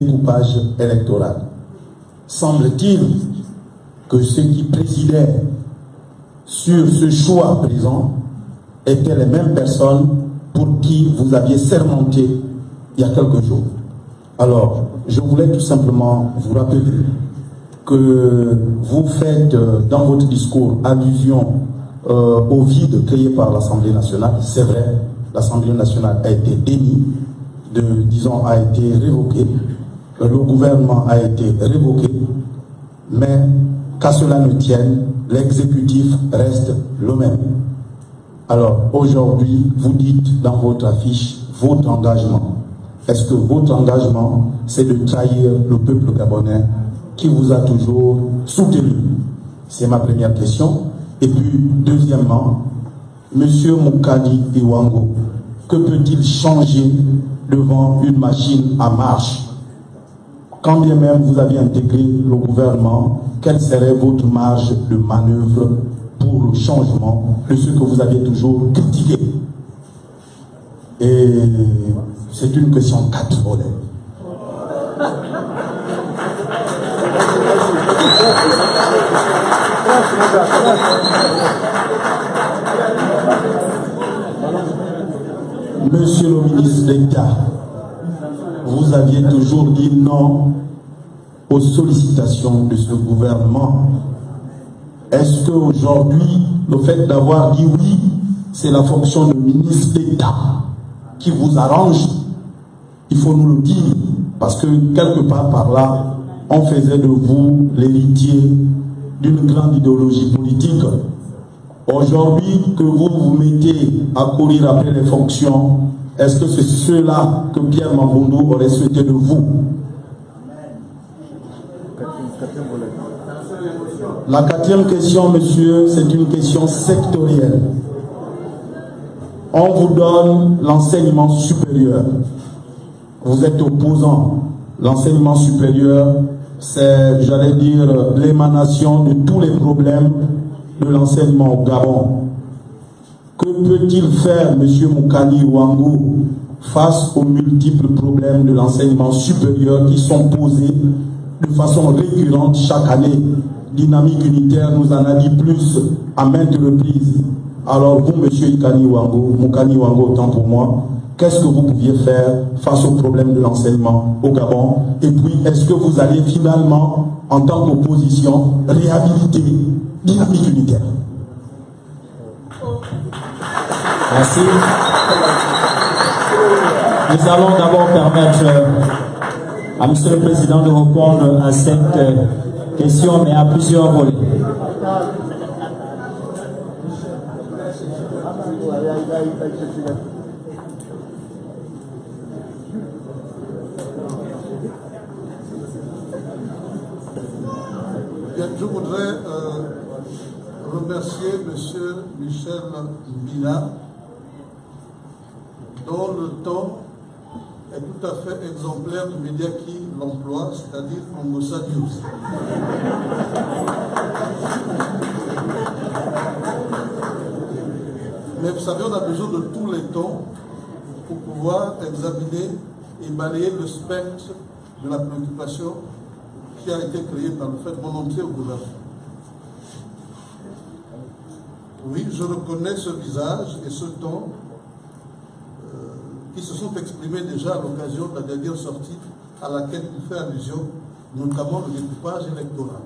découpage électoral. Semble-t-il que ceux qui présidaient sur ce choix présent étaient les mêmes personnes pour qui vous aviez sermenté il y a quelques jours. Alors, je voulais tout simplement vous rappeler que vous faites dans votre discours allusion au vide créé par l'Assemblée nationale. C'est vrai, l'Assemblée nationale a été dénie, a été révoquée, le gouvernement a été révoqué, mais qu'à cela ne tienne, l'exécutif reste le même. Alors aujourd'hui, vous dites dans votre affiche votre engagement. Est-ce que votre engagement, c'est de trahir le peuple gabonais qui vous a toujours soutenu? C'est ma première question. Et puis, deuxièmement, Monsieur Moukani Iwango, que peut-il changer devant une machine à marche? Quand bien même vous avez intégré le gouvernement, quelle serait votre marge de manœuvre pour le changement de ce que vous avez toujours critiqué? Et c'est une question 4 volets. Monsieur le ministre d'État, vous aviez toujours dit non aux sollicitations de ce gouvernement. Est-ce qu'aujourd'hui, le fait d'avoir dit oui, c'est la fonction de ministre d'État qui vous arrange? Il faut nous le dire, parce que quelque part par là, on faisait de vous l'héritier d'une grande idéologie politique. Aujourd'hui, que vous vous mettez à courir après les fonctions, est-ce que c'est cela que Pierre Mamboundou aurait souhaité de vous? La quatrième question, monsieur, c'est une question sectorielle. On vous donne l'enseignement supérieur. Vous êtes opposant. L'enseignement supérieur, c'est, j'allais dire, l'émanation de tous les problèmes de l'enseignement au Gabon. Que peut-il faire, M. Moukani Ouangou, face aux multiples problèmes de l'enseignement supérieur qui sont posés de façon récurrente chaque année? Dynamique unitaire nous en a dit plus à maintes reprises. Alors vous, M. Moukani Ouangou, autant pour moi, qu'est-ce que vous pouviez faire face aux problèmes de l'enseignement au Gabon? Et puis, est-ce que vous allez finalement, en tant qu'opposition, réhabiliter Dynamique unitaire? Merci. Nous allons d'abord permettre à M. le Président de répondre à cette question, mais à plusieurs volets. Je voudrais remercier M. Michel Mbila, dont le ton est tout à fait exemplaire du média qui l'emploie, c'est-à-dire Angossa News. Mais vous savez, on a besoin de tous les tons pour pouvoir examiner et balayer le spectre de la préoccupation qui a été créée par le fait de mon entrée au gouvernement. Oui, je reconnais ce visage et ce ton qui se sont exprimés déjà à l'occasion de la dernière sortie à laquelle il fait allusion, notamment le découpage électoral.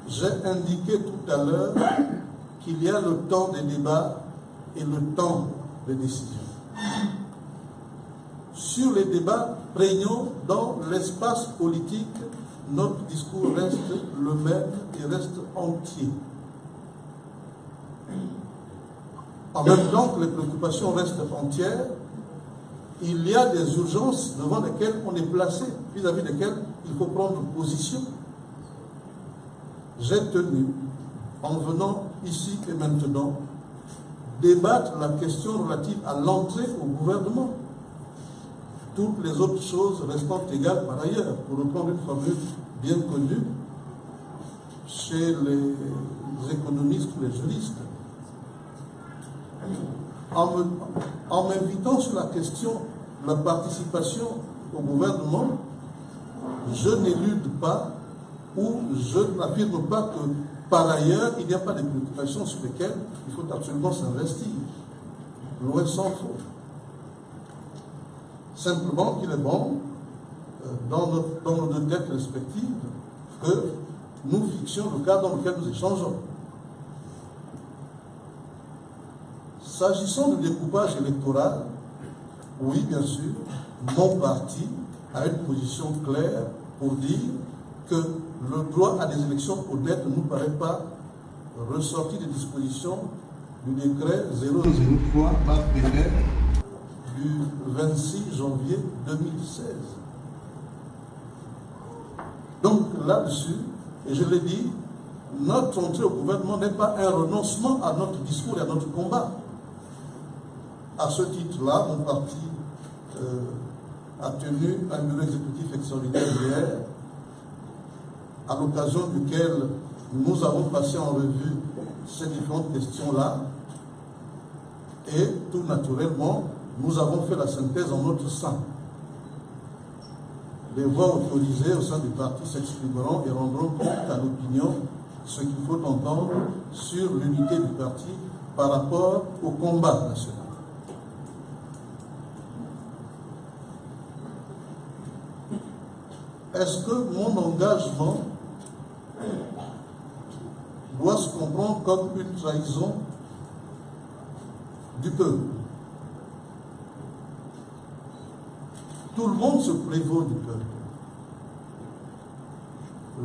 J'ai indiqué tout à l'heure qu'il y a le temps des débats et le temps des décisions. Sur les débats prégnants dans l'espace politique, notre discours reste le même et reste entier. En même temps que les préoccupations restent entières, il y a des urgences devant lesquelles on est placé, vis-à-vis desquelles il faut prendre position. J'ai tenu, en venant ici et maintenant, débattre la question relative à l'entrée au gouvernement. Toutes les autres choses restant égales par ailleurs, pour reprendre une formule bien connue chez les économistes ou les juristes. En m'invitant sur la question la participation au gouvernement, je n'élude pas ou je n'affirme pas que par ailleurs, il n'y a pas de préoccupations sur lesquelles il faut absolument s'investir. Loin s'en faut. Simplement qu'il est bon, dans nos deux têtes respectives, que nous fixions le cadre dans lequel nous échangeons. S'agissant du découpage électoral, oui, bien sûr, mon parti a une position claire pour dire que le droit à des élections honnêtes ne nous paraît pas ressorti des dispositions du décret 003/PFR du 26 janvier 2016. Donc là-dessus, et je l'ai dit, notre entrée au gouvernement n'est pas un renoncement à notre discours et à notre combat. À ce titre-là, mon parti a tenu un bureau exécutif extraordinaire hier, à l'occasion duquel nous avons passé en revue ces différentes questions-là, et tout naturellement, nous avons fait la synthèse en notre sein. Les voix autorisées au sein du parti s'exprimeront et rendront compte à l'opinion ce qu'il faut entendre sur l'unité du parti par rapport au combat national. Est-ce que mon engagement doit se comprendre comme une trahison du peuple? Tout le monde se prévaut du peuple.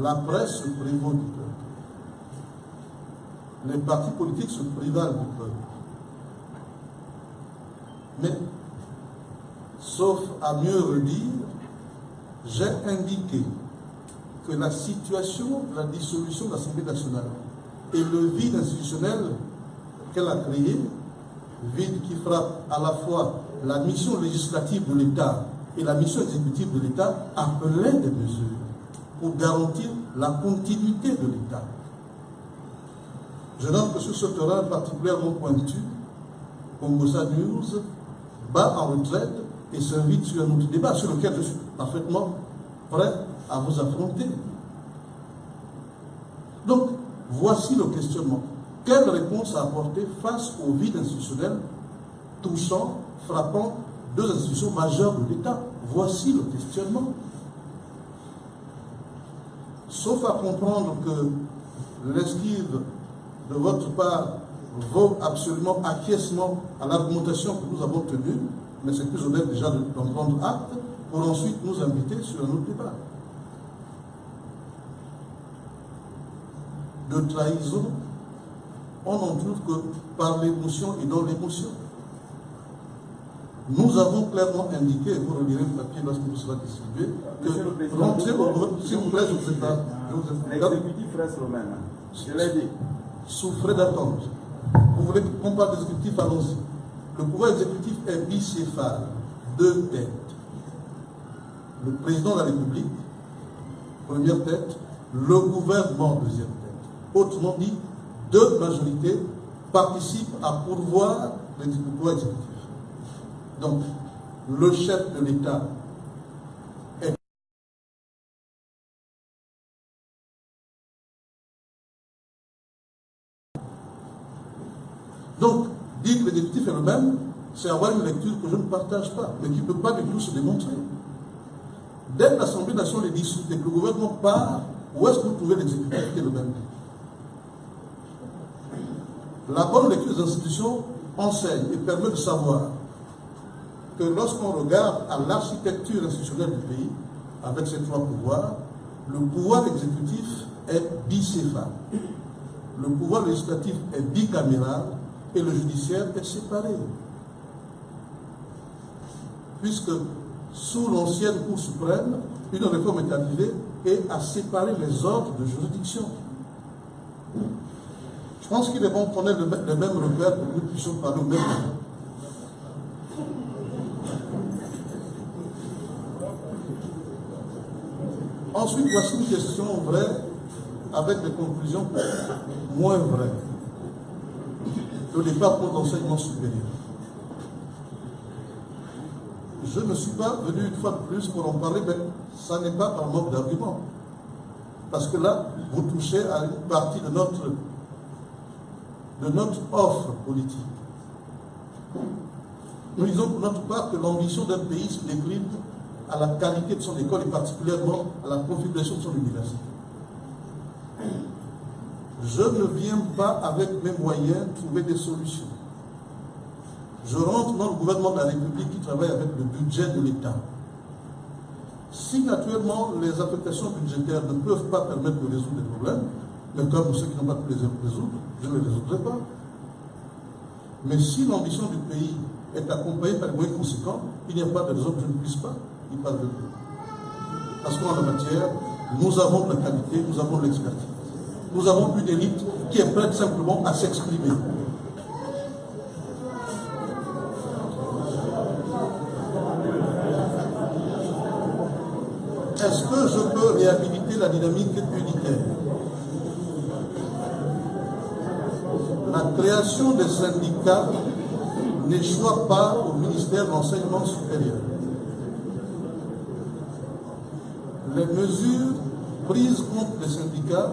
La presse se prévaut du peuple. Les partis politiques se prévalent du peuple. Mais, sauf à mieux redire, j'ai indiqué que la situation de la dissolution de l'Assemblée nationale et le vide institutionnel qu'elle a créé, vide qui frappe à la fois la mission législative de l'État et la mission exécutive de l'État, appelaient des mesures pour garantir la continuité de l'État. Je note que sur ce terrain particulièrement pointu, Congosa News bat en retraite et s'invite sur un autre débat sur lequel je suis parfaitement prêt à vous affronter. Donc, voici le questionnement. Quelle réponse à apporter face au vide institutionnel touchant, frappant deux institutions majeures de l'État? Voici le questionnement. Sauf à comprendre que l'esquive de votre part vaut absolument acquiescement à l'argumentation que nous avons tenue, mais c'est plus honnête déjà d'en prendre acte pour ensuite nous inviter sur un autre débat. De trahison, on n'en trouve que par l'émotion et dans l'émotion. Nous avons clairement indiqué, et vous relirez le papier lorsque vous serez distribué, que rentrer au gouvernement, s'il vous plaît, je vous ai pas. L'exécutif reste le même. Je l'ai dit. Souffrez d'attente. Vous voulez qu'on parle d'exécutif, allons-y. Le pouvoir exécutif est bicéphale, deux têtes. Le président de la République, première tête, le gouvernement, deuxième tête. Autrement dit, deux majorités participent à pourvoir le pouvoir exécutif. Donc, le chef de l'État est donc, dire que l'exécutif est le même, c'est avoir une lecture que je ne partage pas, mais qui ne peut pas du tout se démontrer. Dès que l'Assemblée nationale est dissoute et que le gouvernement part, où est-ce que vous trouvez l'exécutif qui est le même? La bonne lecture des institutions enseigne et permet de savoir que lorsqu'on regarde à l'architecture institutionnelle du pays, avec ces trois pouvoirs, le pouvoir exécutif est bicéphale, le pouvoir législatif est bicaméral et le judiciaire est séparé. Puisque sous l'ancienne Cour suprême, une réforme est arrivée et a séparé les ordres de juridiction. Je pense qu'il est bon qu'on ait les mêmes repères pour que nous puissions parler au même moment. Ensuite, voici une question vraie avec des conclusions moins vraies. Le départ pour l'enseignement supérieur. je ne suis pas venu une fois de plus pour en parler, mais ça n'est pas par manque d'arguments. Parce que là, vous touchez à une partie de notre offre politique. Nous disons pour notre part que l'ambition d'un pays se décline à la qualité de son école et particulièrement à la configuration de son université. Je ne viens pas avec mes moyens trouver des solutions. Je rentre dans le gouvernement de la République qui travaille avec le budget de l'État. Si naturellement les affectations budgétaires ne peuvent pas permettre de résoudre les problèmes, mais comme ceux qui n'ont pas pu les résoudre, je ne les résoudrai pas. Mais si l'ambition du pays est accompagnée par des moyens conséquents, il n'y a pas de raison que je ne puisse pas y parvenir. Parce qu'en la matière, nous avons de la qualité, nous avons de l'expertise. Nous avons une élite qui est prête simplement à s'exprimer. Est-ce que je peux réhabiliter la dynamique unitaire? La création des syndicats n'échoua pas au ministère de l'Enseignement supérieur. Les mesures prises contre les syndicats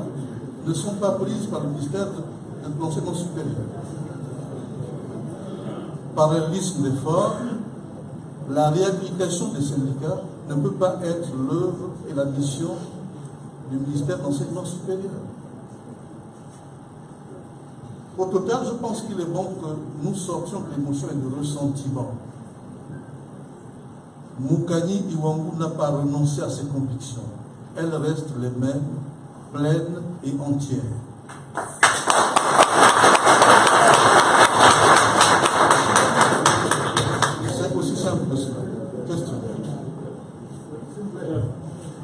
ne sont pas prises par le ministère de l'Enseignement supérieur. Parallélisme d'effort, la réhabilitation des syndicats ne peut pas être l'œuvre et la mission du ministère de l'Enseignement supérieur. Au total, je pense qu'il est bon que nous sortions de l'émotion et du ressentiment. Moukani Iwangu n'a pas renoncé à ses convictions. Elles restent les mêmes, pleines et entières. C'est aussi simple que cela. Question.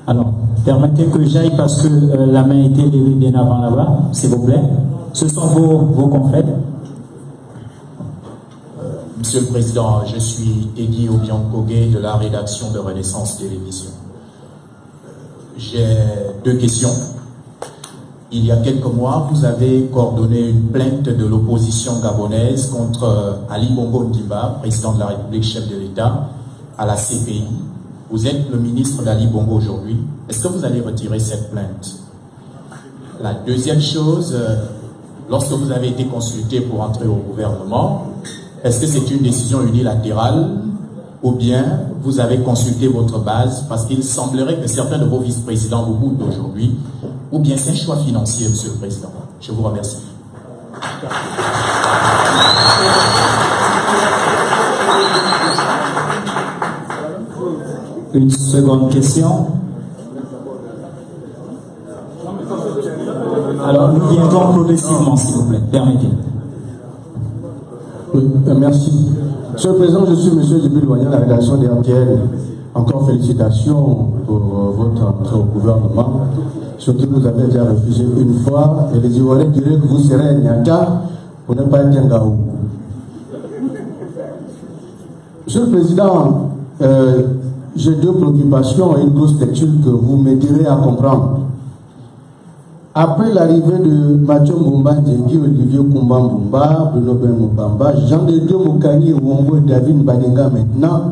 Alors, permettez que j'aille parce que la main a été levée bien avant là-bas, s'il vous plaît. Ce sont vos confrères. Monsieur le Président, je suis Tegui Obiankogé de la rédaction de Renaissance Télévision. J'ai deux questions. Il y a quelques mois, vous avez coordonné une plainte de l'opposition gabonaise contre Ali Bongo Ondimba, président de la République, chef de l'État, à la CPI. Vous êtes le ministre d'Ali Bongo aujourd'hui. Est-ce que vous allez retirer cette plainte? La deuxième chose, lorsque vous avez été consulté pour entrer au gouvernement, est-ce que c'est une décision unilatérale ou bien vous avez consulté votre base parce qu'il semblerait que certains de vos vice-présidents vous boudent aujourd'hui, ou bien c'est un choix financier, Monsieur le Président? Je vous remercie. Une seconde question. Alors, nous viendrons progressivement, s'il vous plaît. Permettez. Oui, merci. Monsieur le Président, je suis M. Djibril Loignan, la rédaction des RTL. Encore félicitations pour votre entrée au gouvernement. Surtout que vous avez déjà refusé une fois, et les Ivoiriens diraient que vous serez un Nyaka pour ne pas être un Gaou. Monsieur le Président, j'ai deux préoccupations et une grosse lecture que vous m'aiderez à comprendre. Après l'arrivée de Mathieu Mbumba, Djengi, Olivier Kumba Mbumba, Bruno Ben Mbamba, Jean de Dieu Moukani, Wongo et David Mbadenga maintenant,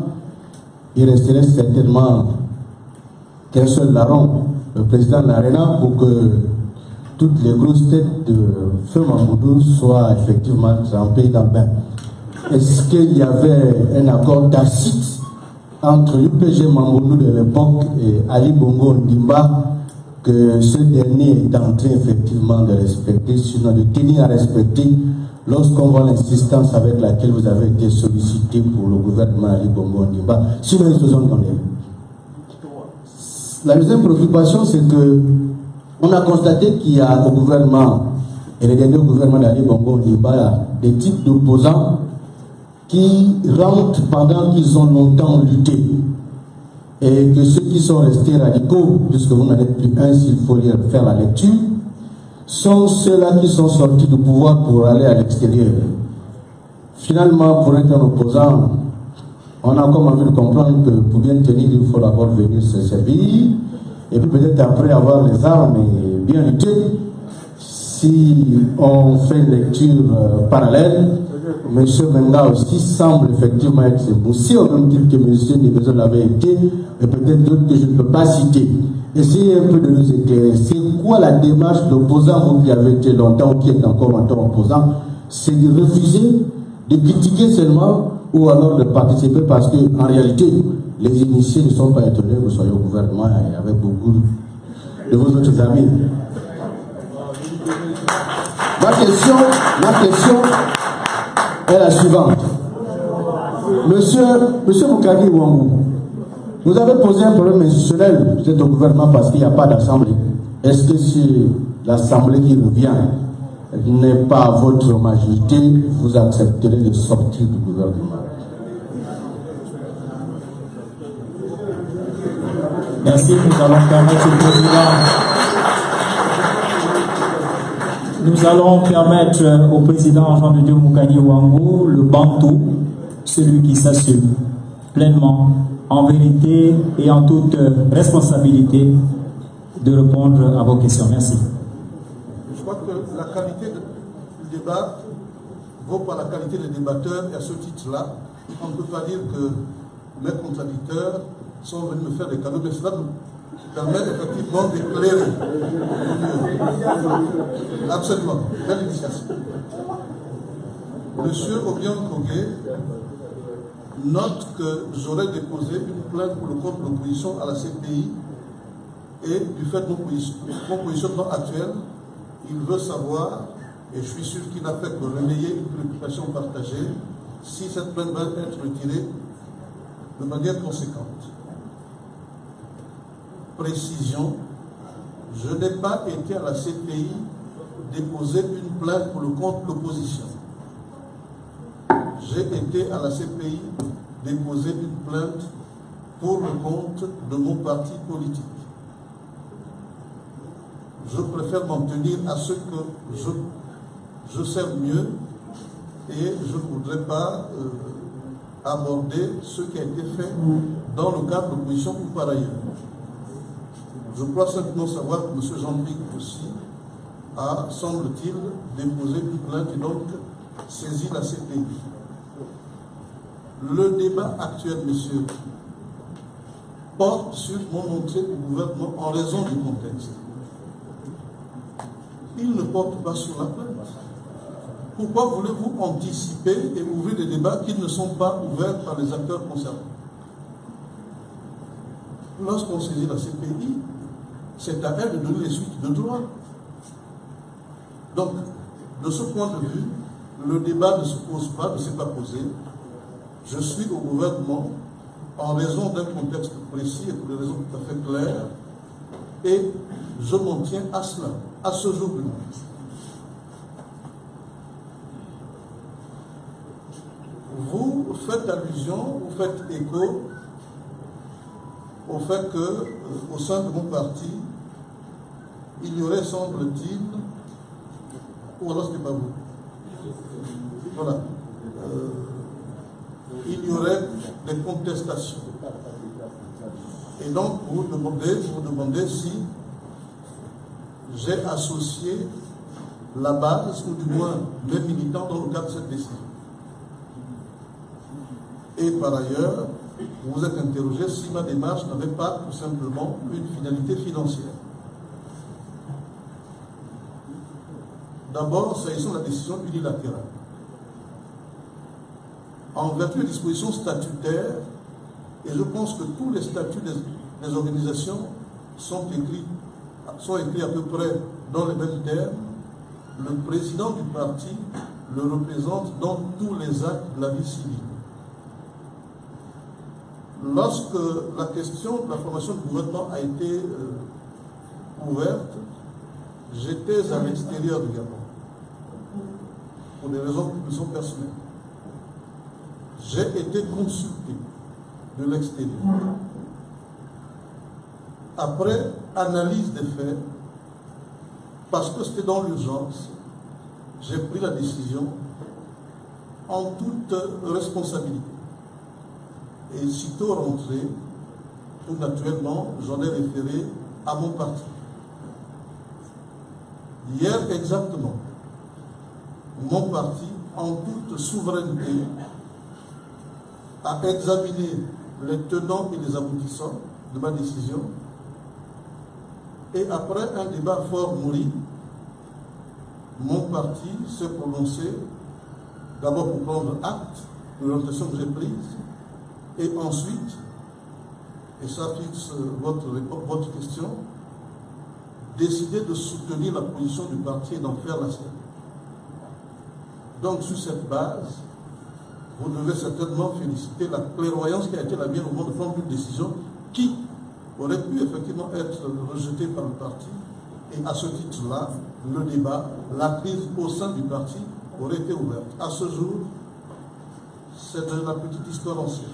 il resterait certainement qu'un seul larron, le président de l'ARENA, pour que toutes les grosses têtes de Feu Mamoudou soient effectivement trempées dans le bain. Est-ce qu'il y avait un accord tacite entre l'UPG Mamoudou de l'époque et Ali Bongo Ondimba, que ce dernier est en train effectivement de respecter, sinon de tenir à respecter, lorsqu'on voit l'insistance avec laquelle vous avez été sollicité pour le gouvernement Ali Bongo Ondimba, sinon ils se sont donnés. La deuxième préoccupation, c'est que on a constaté qu'il y a au gouvernement, et le dernier gouvernement d'Ali Bongo Ondimba, des types d'opposants qui rentrent pendant qu'ils ont longtemps lutté. Et que ceux qui sont restés radicaux, puisque vous n'en êtes plus un s'il faut faire la lecture, sont ceux-là qui sont sortis du pouvoir pour aller à l'extérieur. Finalement, pour être un opposant, on a comme envie de comprendre que pour bien tenir, il faut d'abord venir se servir, et puis peut-être après avoir les armes et bien lutter. Si on fait une lecture parallèle, M. Menga aussi semble effectivement être boussi, au même titre que M. Nebezo l'avait été, et peut-être d'autres que je ne peux pas citer. Essayez un peu de nous éclairer. C'est quoi la démarche d'opposant, vous qui avez été longtemps ou qui êtes encore longtemps opposant? C'est de refuser, de critiquer seulement, ou alors de participer, parce qu'en réalité, les initiés ne sont pas étonnés que vous soyez au gouvernement et avec beaucoup de vos autres amis. Ma question est la suivante. Monsieur Moukadi Ouangou, vous avez posé un problème institutionnel, vous êtes au gouvernement parce qu'il n'y a pas d'assemblée. Est-ce que si l'assemblée qui revient n'est pas votre majorité, vous accepterez de sortir du gouvernement? Merci, nous allons permettre au président. Nous allons permettre au président Jean de Dieu Moukadi Ouangou, le Bantou, celui qui s'assume pleinement, en vérité et en toute responsabilité, de répondre à vos questions. Merci. Je crois que la qualité du débat vaut par la qualité des débatteurs, et à ce titre-là, on ne peut pas dire que mes contradicteurs sont venus me faire des cadeaux, mais cela nous permet effectivement d'éclairer. Absolument. Belle initiative. Monsieur Obiang Kogé note que j'aurais déposé une plainte pour le compte de l'opposition à la CPI et du fait de mon positionnement actuel, il veut savoir, et je suis sûr qu'il n'a fait que relayer une préoccupation partagée, si cette plainte va être retirée de manière conséquente. Précision, je n'ai pas été à la CPI déposer une plainte pour le compte de l'opposition. J'ai été à la CPI déposer une plainte pour le compte de mon parti politique. Je préfère m'en tenir à ce que je sais mieux et je ne voudrais pas aborder ce qui a été fait dans le cadre de l'opposition ou par ailleurs. Je crois simplement savoir que M. Jean-Luc aussi a, semble-t-il, déposé une plainte et donc saisi la CPI. Le débat actuel, monsieur, porte sur mon entrée au gouvernement en raison du contexte. Il ne porte pas sur la plainte. Pourquoi voulez-vous anticiper et ouvrir des débats qui ne sont pas ouverts par les acteurs concernés? Lorsqu'on saisit la CPI, c'est à elle de donner les suites de droit. Donc, de ce point de vue, le débat ne se pose pas, ne s'est pas posé. Je suis au gouvernement en raison d'un contexte précis et pour des raisons tout à fait claires, et je m'en tiens à cela, à ce jour-là. Vous faites allusion, vous faites écho au fait que, au sein de mon parti, il y aurait, semble-t-il, ou alors ce n'est pas vous. Voilà. Il y aurait des contestations. Et donc, vous demandez si j'ai associé la base, ou du moins les militants, dans le cadre de cette décision. Et par ailleurs, vous vous êtes interrogé si ma démarche n'avait pas tout simplement une finalité financière. D'abord, s'agissant de la décision unilatérale. En vertu des dispositions statutaires, et je pense que tous les statuts des organisations sont écrits à peu près dans les mêmes termes, le président du parti le représente dans tous les actes de la vie civile. Lorsque la question de la formation du gouvernement a été ouverte, j'étais à l'extérieur du Gabon, pour des raisons qui me sont personnelles. J'ai été consulté de l'extérieur. Après analyse des faits, parce que c'était dans l'urgence, j'ai pris la décision en toute responsabilité. Et sitôt rentré, tout naturellement, j'en ai référé à mon parti. Hier exactement, mon parti en toute souveraineté, à examiner les tenants et les aboutissants de ma décision. Et après un débat fort nourri, mon parti s'est prononcé d'abord pour prendre acte de l'orientation que j'ai prise, et ensuite, et ça fixe votre question, décider de soutenir la position du parti et d'en faire la sienne. Donc, sur cette base, vous devez certainement féliciter la clairvoyance qui a été la mienne au moment de prendre une décision qui aurait pu effectivement être rejetée par le parti. Et à ce titre-là, le débat, la crise au sein du parti aurait été ouverte. À ce jour, c'est de la petite histoire ancienne.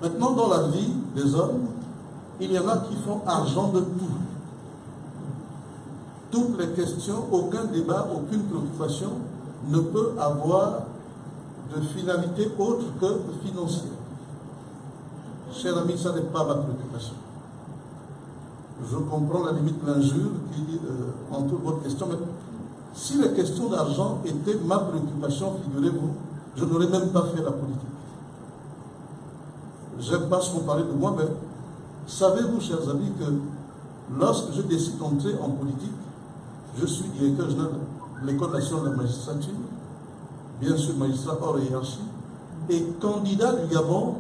Maintenant, dans la vie des hommes, il y en a qui font argent de tout. Toutes les questions, aucun débat, aucune préoccupation ne peut avoir de finalité autre que financière. Cher ami, ça n'est pas ma préoccupation. Je comprends la limite de l'injure qui entoure votre question, mais si les questions d'argent étaient ma préoccupation, figurez-vous, je n'aurais même pas fait la politique. J'aime pas ce qu'on parlait de moi, mais savez-vous, chers amis, que lorsque je décide d'entrer en politique, je suis directeur général de l'École nationale de la magistrature, bien sûr magistrat hors hiérarchie, et candidat du Gabon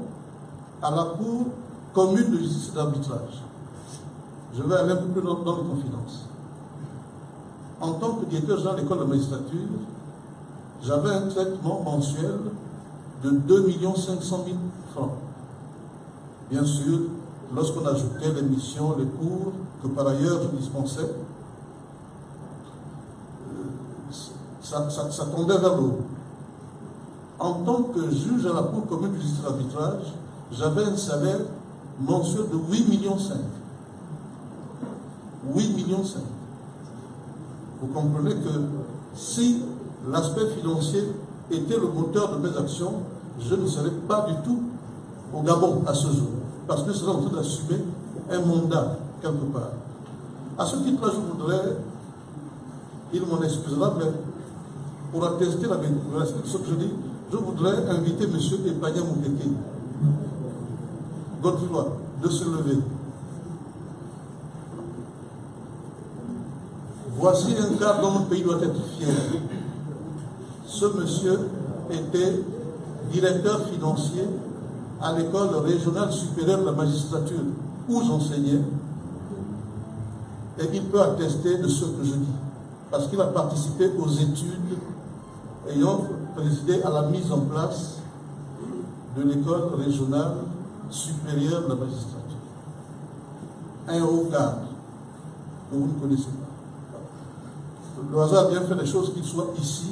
à la Cour commune de justice et d'arbitrage. Je vais aller un peu plus dans les confidences. En tant que directeur général de l'École de la magistrature, j'avais un traitement mensuel de 2 500 000 francs. Bien sûr, lorsqu'on ajoutait les missions, les cours, que par ailleurs je dispensais, ça tombait vers le haut. En tant que juge à la Cour commune de justice et d'arbitrage, j'avais un salaire mensuel de 8,5 millions. 8,5 millions. Vous comprenez que si l'aspect financier était le moteur de mes actions, je ne serais pas du tout au Gabon à ce jour, parce que je serais en train d'assumer un mandat quelque part. À ce titre-là, je voudrais, il m'en excusera, mais pour attester la véracité de ce que je dis, je voudrais inviter M. Epanya Moukeke, Godefroy, de se lever. Voici un cas dont notre pays doit être fier. Ce monsieur était directeur financier à l'école régionale supérieure de la magistrature où j'enseignais, et il peut attester de ce que je dis, parce qu'il a participé aux études ayant présidé à la mise en place de l'école régionale supérieure de la magistrature. Un haut cadre que vous ne connaissez pas. Le hasard a bien fait les choses qu'il soit ici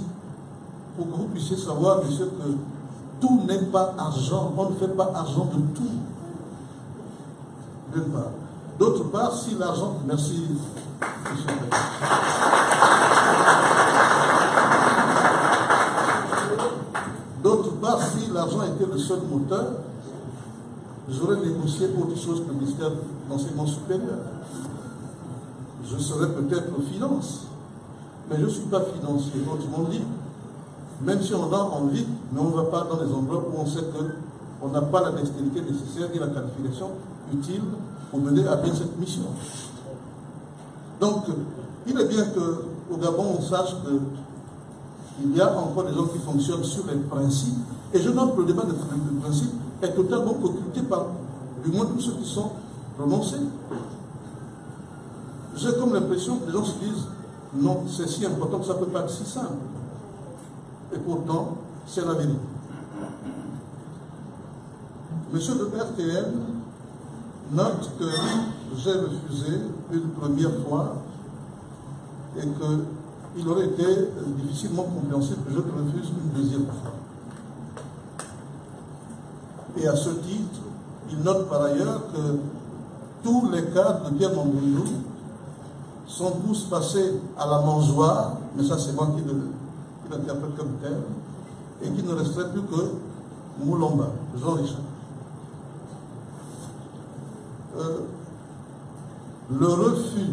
pour que vous puissiez savoir, monsieur, que tout n'est pas argent. On ne fait pas argent de tout. D'une part. D'autre part, si l'argent... Merci, monsieur. D'autre part, si l'argent était le seul moteur, j'aurais négocié autre chose que le ministère de l'enseignement supérieur. Je serais peut-être aux finances, mais je ne suis pas financier. Autrement dit, même si on a envie, mais on ne va pas dans les endroits où on sait qu'on n'a pas la dextérité nécessaire ni la qualification utile pour mener à bien cette mission. Donc, il est bien qu'au Gabon, on sache qu'il y a encore des gens qui fonctionnent sur les principes, et je note que le débat de principe est totalement occulté par, du moins, tous ceux qui sont prononcés. J'ai comme l'impression que les gens se disent non, c'est si important que ça ne peut pas être si simple. Et pourtant, c'est la vérité. Monsieur le RTL note que j'ai refusé une première fois et qu'il aurait été difficilement compréhensible que je refuse une deuxième fois. Et à ce titre, il note par ailleurs que tous les cadres de Pierre Mambundou sont tous passés à la mangeoire, mais ça c'est moi qui l'interprète comme tel, et qu'il ne resterait plus que Moulomba, Jean-Richard. Le refus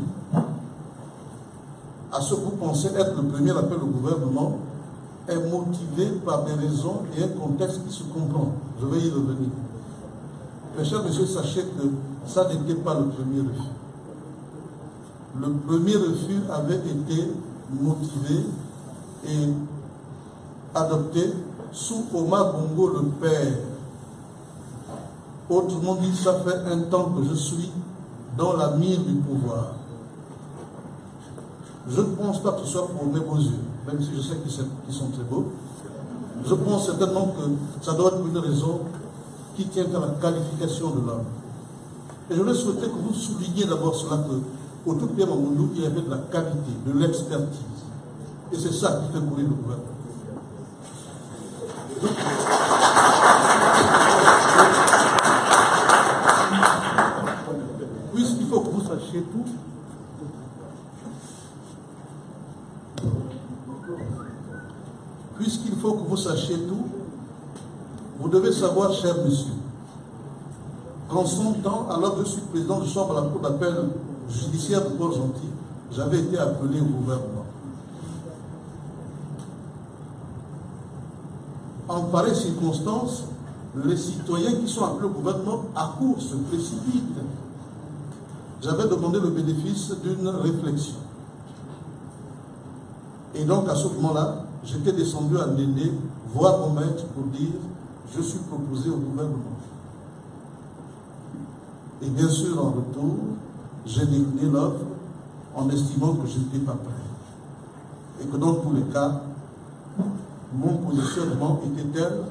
à à ce que vous pensez être le premier appel au gouvernement, est motivé par des raisons et un contexte qui se comprend. Je vais y revenir. Mes chers messieurs, sachez que ça n'était pas le premier refus. Le premier refus avait été motivé et adopté sous Omar Bongo le père. Autrement dit, ça fait un temps que je suis dans la mire du pouvoir. Je ne pense pas que ce soit pour mes beaux yeux, même si je sais qu'ils sont très beaux. Je pense certainement que ça doit être une raison qui tient à la qualification de l'homme. Et je voulais souhaiter que vous souligniez d'abord cela que autour de Pierre Mamundou, il y avait de la qualité, de l'expertise. Et c'est ça qui fait courir le gouvernement. Puisqu'il faut que vous sachiez tout, puisqu'il faut que vous sachiez tout, vous devez savoir, cher monsieur, qu'en son temps, alors que je suis président du chambre à la cour d'appel judiciaire de Port-Gentil, j'avais été appelé au gouvernement. En pareille circonstance, les citoyens qui sont appelés au gouvernement accourent, se précipitent. J'avais demandé le bénéfice d'une réflexion. Et donc, à ce moment-là, j'étais descendu à Ndéndé, voir mon maître pour dire « je suis proposé au gouvernement ». Et bien sûr, en retour, j'ai décliné l'offre en estimant que je n'étais pas prêt. Et que dans tous les cas, mon positionnement était tel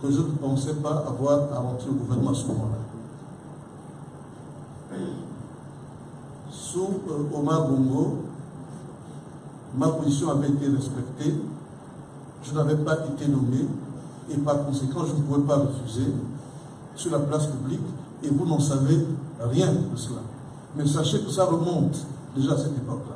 que je ne pensais pas avoir à rentrer au gouvernement à ce moment-là. Sous Omar Bongo, ma position avait été respectée, je n'avais pas été nommé et par conséquent je ne pouvais pas refuser sur la place publique et vous n'en savez rien de cela. Mais sachez que ça remonte déjà à cette époque-là.